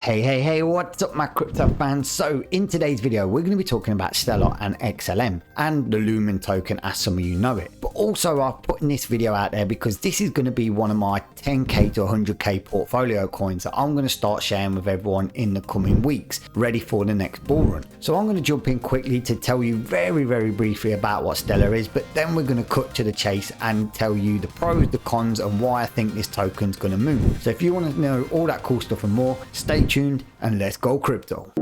Hey, what's up my crypto fans? So in today's video, we're going to be talking about Stellar and XLM and the Lumen token as some of you know it. But also I'm putting this video out there because this is going to be one of my 10k to 100k portfolio coins that I'm going to start sharing with everyone in the coming weeks, ready for the next bull run. So I'm going to jump in quickly to tell you very briefly about what Stellar is, but then we're going to cut to the chase and tell you the pros, the cons, and why I think this token's going to move. So if you want to know all that cool stuff and more, stay tuned and let's go crypto.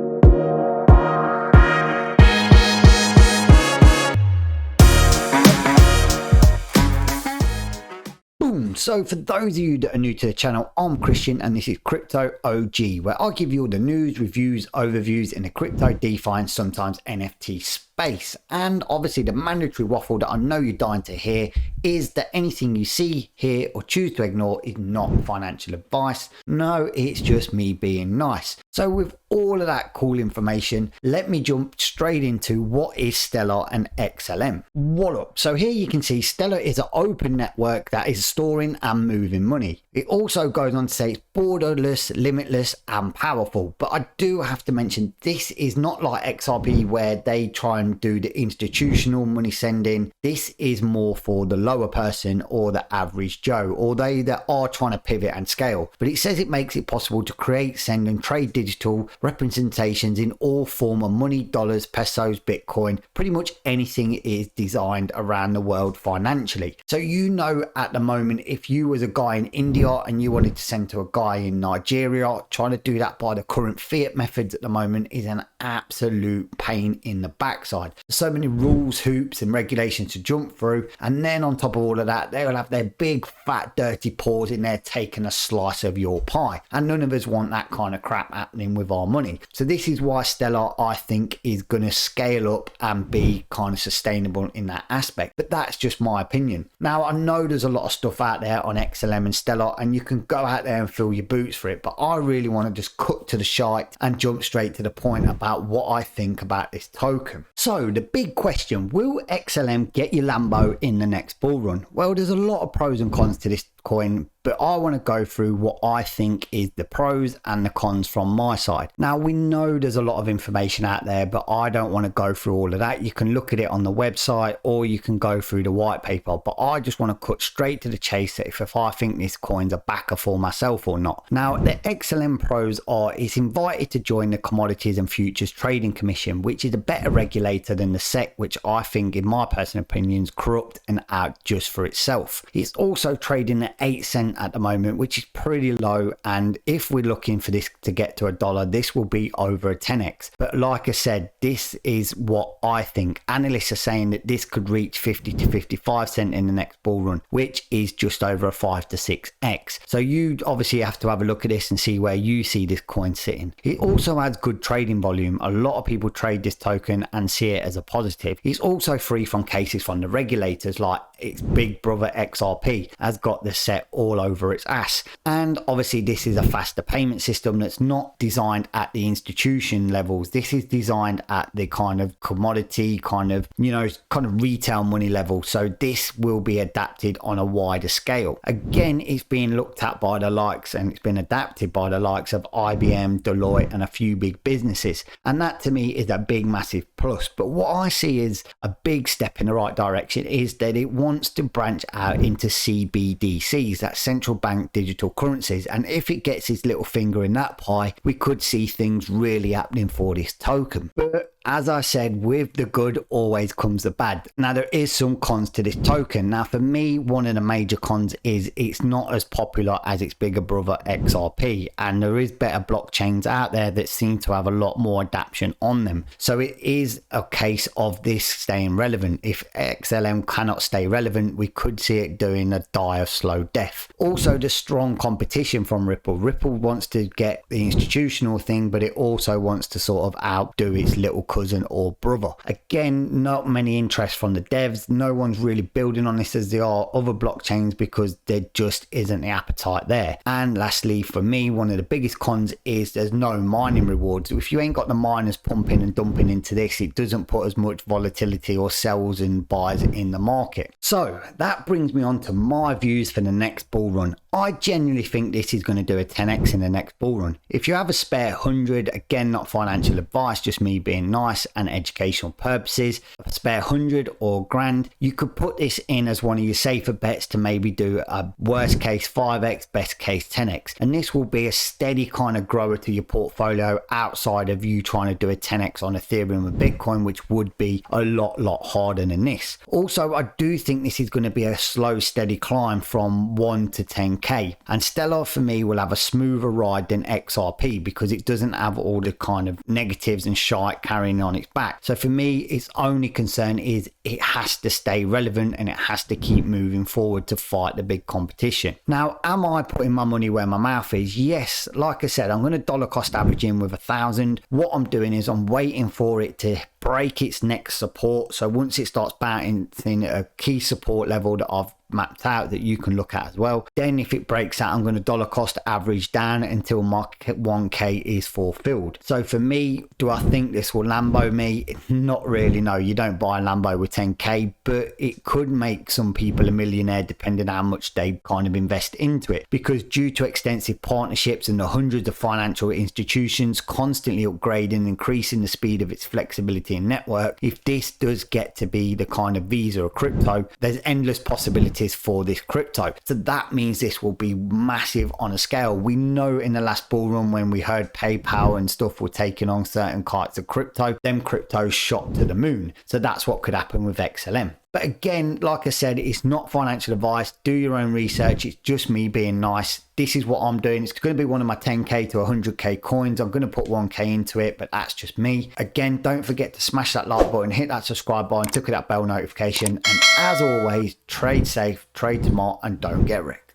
So for those of you that are new to the channel, I'm Christian and this is Crypto OG, where I give you all the news, reviews, overviews in the crypto, DeFi and sometimes NFT space. And obviously the mandatory waffle that I know you're dying to hear is that anything you see, hear or choose to ignore is not financial advice. No, it's just me being nice. So with all of that cool information, let me jump straight into what is Stellar and XLM. What up? So here you can see Stellar is an open network that is storing and moving money. It also goes on to say it's borderless, limitless and powerful. But I do have to mention this is not like XRP where they try and do the institutional money sending. This is more for the lower person or the average Joe, or they that are trying to pivot and scale. But it says it makes it possible to create, send and trade digital representations in all form of money, dollars, pesos, Bitcoin, pretty much anything is designed around the world financially. So you know at the moment, if you was a guy in India and you wanted to send to a guy in Nigeria, trying to do that by the current fiat methods at the moment is an absolute pain in the backside. So many rules, hoops and regulations to jump through, and then on top of all of that, they'll have their big fat dirty paws in there taking a slice of your pie, and none of us want that kind of crap happening with our money. So this is why Stellar I think is going to scale up and be kind of sustainable in that aspect, but that's just my opinion. Now I know there's a lot of stuff out there on XLM and Stellar and you can go out there and fill your boots for it, but I really want to just cut to the shite and jump straight to the point about what I think about this token. So the big question, will XLM get your Lambo in the next bull run? Well, there's a lot of pros and cons to this coin, but I want to go through what I think is the pros and the cons from my side. Now we know there's a lot of information out there, but I don't want to go through all of that. You can look at it on the website or you can go through the white paper, but I just want to cut straight to the chase if I think this coin's a backer for myself or not. Now the XLM pros are it's invited to join the Commodities and Futures Trading Commission, which is a better regulator than the SEC, which I think in my personal opinion is corrupt and out just for itself. It's also trading at 8 cents at the moment, which is pretty low, and if we're looking for this to get to $1, this will be over a 10x. But like I said, this is what I think. Analysts are saying that this could reach 50 to 55 cents in the next bull run, which is just over a 5 to 6x. So you obviously have to have a look at this and see where you see this coin sitting. It also has good trading volume. A lot of people trade this token and see it as a positive. It's also free from cases from the regulators, like its big brother XRP has got the set all over its ass. And obviously this is a faster payment system that's not designed at the institution levels. This is designed at the kind of commodity kind of retail money level. So this will be adapted on a wider scale. Again, it's being looked at by the likes and it's been adapted by the likes of IBM, Deloitte and a few big businesses. And that to me is a big massive plus. But what I see is a big step in the right direction is that it wants to branch out into CBDCs, that's central bank digital currencies, and if it gets its little finger in that pie, we could see things really happening for this token. But as I said, with the good always comes the bad. Now there is some cons to this token. Now for me, one of the major cons is it's not as popular as its bigger brother XRP, and there is better blockchains out there that seem to have a lot more adaptation on them. So it is a case of this staying relevant. If XLM cannot stay relevant, we could see it doing a die of slow death. Also the strong competition from Ripple. Ripple wants to get the institutional thing, but it also wants to sort of outdo its little cousin or brother. Again, not many interest from the devs. No one's really building on this as there are other blockchains because there just isn't the appetite there. And lastly, for me, one of the biggest cons is there's no mining rewards. If you ain't got the miners pumping and dumping into this, it doesn't put as much volatility or sells and buys in the market. So that brings me on to my views for the next bull run. I genuinely think this is going to do a 10x in the next bull run. If you have a spare 100, again, not financial advice, just me being nice and educational purposes, a spare 100 or grand, you could put this in as one of your safer bets to maybe do a worst case 5x, best case 10x. And this will be a steady kind of grower to your portfolio outside of you trying to do a 10x on Ethereum and Bitcoin, which would be a lot harder than this. Also, I do think this is going to be a slow, steady climb from 1 to 10k, and Stellar for me will have a smoother ride than XRP because it doesn't have all the kind of negatives and shite carrying on its back. So for me, its only concern is it has to stay relevant and it has to keep moving forward to fight the big competition. Now, am I putting my money where my mouth is? Yes, like I said, I'm going to dollar cost average in with 1,000. What I'm doing is I'm waiting for it to break its next support. So once it starts bouncing at a key support level that I've mapped out that you can look at as well, then if it breaks out, I'm going to dollar cost average down until my 1k is fulfilled. So for me, do I think this will Lambo me? Not really, no. You don't buy a Lambo with 10k, but it could make some people a millionaire depending on how much they kind of invest into it, because due to extensive partnerships and the hundreds of financial institutions constantly upgrading and increasing the speed of its flexibility and network, if this does get to be the kind of Visa or crypto, there's endless possibilities for this crypto. So that means this will be massive on a scale. We know in the last bull run when we heard PayPal and stuff were taking on certain kinds of crypto, them cryptos shot to the moon. So that's what could happen with XLM. But again, like I said, it's not financial advice. Do your own research. It's just me being nice. This is what I'm doing. It's going to be one of my 10k to 100k coins. I'm going to put 1k into it, but that's just me. Again, don't forget to smash that like button, hit that subscribe button, tick that bell notification. And as always, trade safe, trade smart, and don't get wrecked.